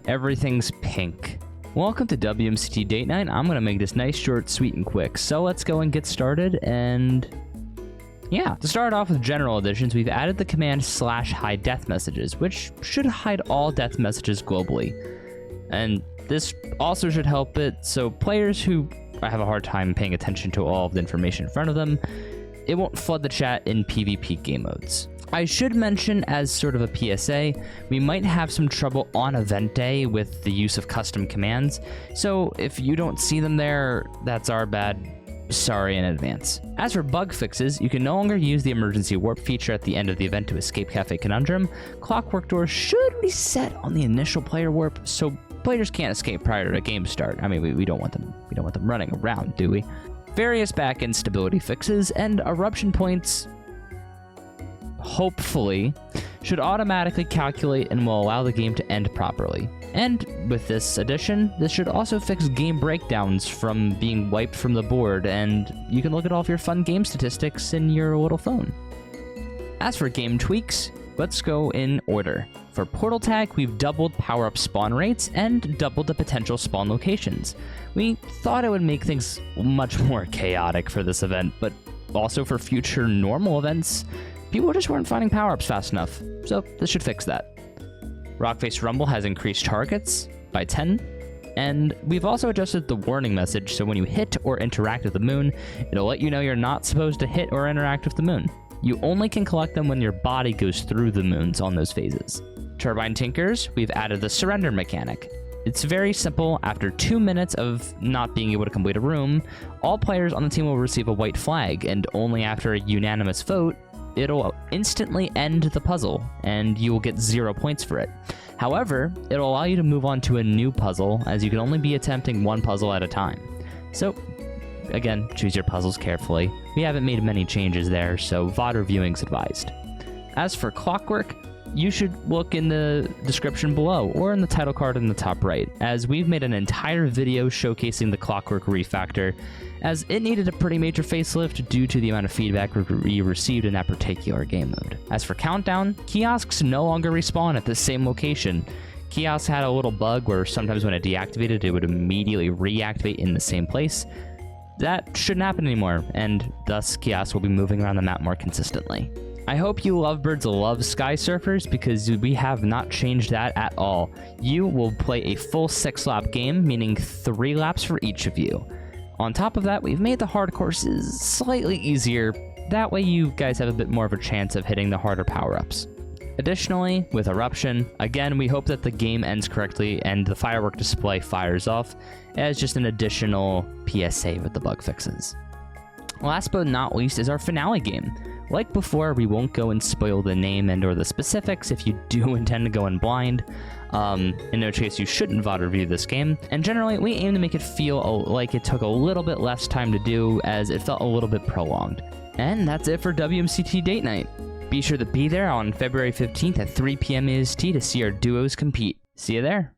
Everything's pink. Welcome to WMCT Date Night. I'm gonna make this nice, short, sweet, and quick. So let's go and get started, and yeah. To start off with general additions, we've added the command /hide death messages, which should hide all death messages globally. And this also should help it so players who have a hard time paying attention to all of the information in front of them, it won't flood the chat in PvP game modes. I should mention, as sort of a PSA, we might have some trouble on event day with the use of custom commands, so if you don't see them there, that's our bad. Sorry in advance. As for bug fixes, you can no longer use the emergency warp feature at the end of the event to escape Cafe Conundrum. Clockwork doors should reset on the initial player warp, so players can't escape prior to game start. I mean, we don't want them running around, do we? Various back-end stability fixes and eruption points, hopefully, should automatically calculate and will allow the game to end properly. And with this addition, this should also fix game breakdowns from being wiped from the board, and you can look at all of your fun game statistics in your little phone. As for game tweaks, let's go in order. For Portal Tag, we've doubled power-up spawn rates and doubled the potential spawn locations. We thought it would make things much more chaotic for this event, but also for future normal events, people just weren't finding power-ups fast enough, so this should fix that. Rockface Rumble has increased targets by 10, and we've also adjusted the warning message so when you hit or interact with the moon, it'll let you know you're not supposed to hit or interact with the moon. You only can collect them when your body goes through the moons on those phases. Turbine Tinkers, we've added the surrender mechanic. It's very simple. After 2 minutes of not being able to complete a room, all players on the team will receive a white flag, and only after a unanimous vote, it'll instantly end the puzzle, and you will get 0 points for it. However, it'll allow you to move on to a new puzzle, as you can only be attempting one puzzle at a time. So, again, choose your puzzles carefully. We haven't made many changes there, so VOD reviewing's advised. As for Clockwork, you should look in the description below, or in the title card in the top right, as we've made an entire video showcasing the Clockwork refactor, as it needed a pretty major facelift due to the amount of feedback we received in that particular game mode. As for Countdown, kiosks no longer respawn at the same location. Kiosks had a little bug where sometimes when it deactivated, it would immediately reactivate in the same place. That shouldn't happen anymore, and thus kiosks will be moving around the map more consistently. I hope you lovebirds love Sky Surfers, because we have not changed that at all. You will play a full 6-lap game, meaning 3 laps for each of you. On top of that, we've made the hard courses slightly easier. That way you guys have a bit more of a chance of hitting the harder power-ups. Additionally, with Eruption, again, we hope that the game ends correctly and the firework display fires off as just an additional PSA with the bug fixes. Last but not least is our finale game. Like before, we won't go and spoil the name and or the specifics if you do intend to go in blind. In no case, you shouldn't VOD review this game. And generally, we aim to make it feel like it took a little bit less time to do, as it felt a little bit prolonged. And that's it for WMCT Date Night. Be sure to be there on February 15th at 3 PM EST to see our duos compete. See you there.